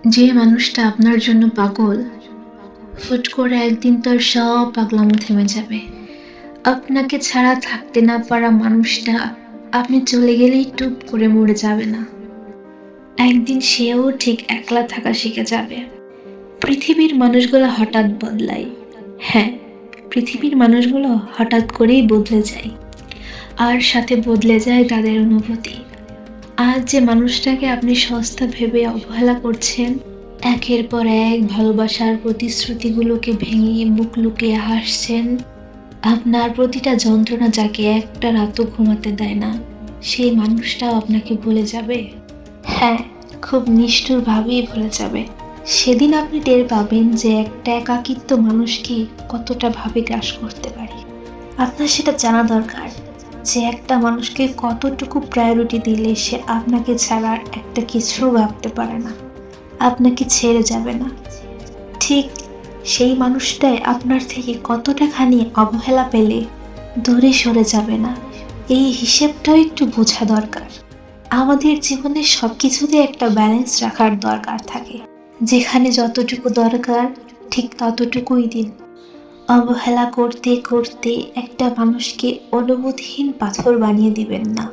যে মানুষটা আপনার জন্য পাগল, হুট করে একদিন তার সব পাগলামো থেমে যাবে। আপনাকে ছাড়া থাকতে না পারা মানুষটা আপনি চলে গেলেই টুপ করে মরে যাবে না। একদিন সেও ঠিক একলা থাকা শিখে যাবে। পৃথিবীর মানুষগুলো হঠাৎ বদলায়। হ্যাঁ, পৃথিবীর মানুষগুলো হঠাৎ করেই বদলে যায়। আর সাথে বদলে যায় তাদের অনুভূতি। আজ যে মানুষটাকে আপনি সস্তা ভেবে অবহেলা করছেন, একের পর এক ভালোবাসার প্রতিশ্রুতিগুলোকে ভেঙে মুখ লুকিয়ে হাসছেন, আপনার প্রতিটা যন্ত্রণা যাকে একটা রাতও ঘুমাতে দেয় না, সেই মানুষটাও আপনাকে ভুলে যাবে। হ্যাঁ, খুব নিষ্ঠুরভাবেই ভুলে যাবে। সেদিন আপনি টের পাবেন যে একটা একাকিত্ব মানুষকে কতটা ভাবে গ্রাস করতে পারে। আপনার সেটা জানা দরকার যে একটা মানুষকে কতটুকু প্রায়োরিটি দিলে সে আপনাকে ছাড়া একটা কিছু ভাবতে পারে না, আপনাকে ছেড়ে যাবে না। ঠিক সেই মানুষটাই আপনার থেকে কতটা খানি অবহেলা পেলে দূরে সরে যাবে না, এই হিসেবটাও একটু বোঝা দরকার। আমাদের জীবনে সব কিছুতে একটা ব্যালেন্স রাখার দরকার থাকে। যেখানে যতটুকু দরকার ঠিক ততটুকুই দিন। অবহেলা করতে করতে একটা মানুষকে অনুভূতিহীন পাথর বানিয়ে দিবেন না।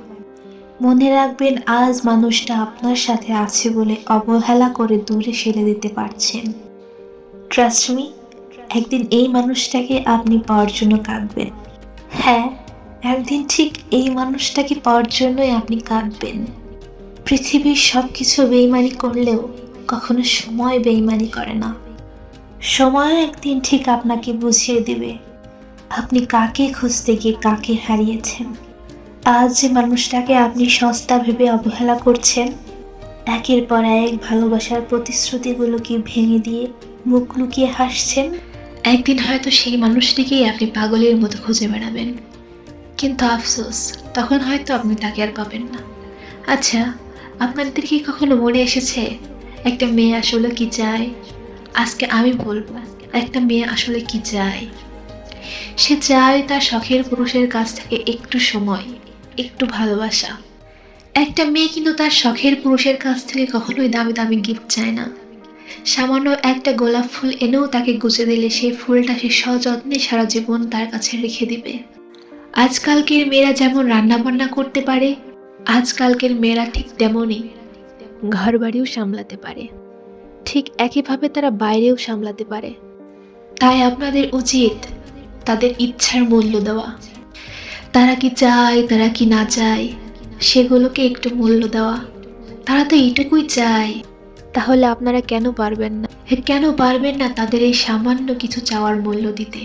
মনে রাখবেন, আজ মানুষটা আপনার সাথে আছে বলে অবহেলা করে দূরে ফেলে দিতে পারছেন। ট্রাস্ট মি, একদিন এই মানুষটাকে আপনি পাওয়ার জন্য কাঁদবেন। হ্যাঁ, একদিন ঠিক এই মানুষটাকে পাওয়ার জন্যই আপনি কাঁদবেন। পৃথিবীর সব কিছু বেইমানি করলেও কখনো সময় বেইমানি করে না। সময় একদিন ঠিক আপনাকে বুঝিয়ে দেবে আপনি কাকে খুঁজতে গিয়ে কাকে হারিয়েছেন। আজ যে মানুষটাকে আপনি সস্তা ভেবে অবহেলা করছেন, একের পর এক ভালোবাসার প্রতিশ্রুতিগুলোকে ভেঙে দিয়ে মুখ লুকিয়ে হাসছেন, একদিন হয়তো সেই মানুষটিকেই আপনি পাগলের মতো খুঁজে বেড়াবেন। কিন্তু আফসোস, তখন হয়তো আপনি তাকে আর পাবেন না। আচ্ছা, আপনাদের কি কখনো মনে এসেছে একটা মেয়ে আসলে কি চায়? আজকে আমি বলবো একটা মেয়ে আসলে কি চায়। সে চায় তার শখের পুরুষের কাছ থেকে একটু সময়, একটু ভালোবাসা। একটা মেয়ে কিন্তু তার শখের পুরুষের কাছ থেকে কখনোই দামি দামি গিফট চায় না। সামান্য একটা গোলাপ ফুল এনেও তাকে গুজে দিলে সেই ফুলটা সে সযত্নে সারা জীবন তার কাছে রেখে দিবে। আজকালকের মেয়েরা যেমন রান্না বান্না করতে পারে, আজকালকের মেয়েরা ঠিক তেমনই ঘরবাড়িও সামলাতে পারে। ঠিক একইভাবে তারা বাইরেও সামলাতে পারে। তাই আপনাদের উচিত তাদের ইচ্ছার মূল্য দেওয়া। তারা কি চায়, তারা কি না চায়, সেগুলোকে একটু মূল্য দেওয়া। তারা তো এইটুকুই চায়, তাহলে আপনারা কেন পারবেন না? কেন পারবেন না তাদের এই সামান্য কিছু চাওয়ার মূল্য দিতে?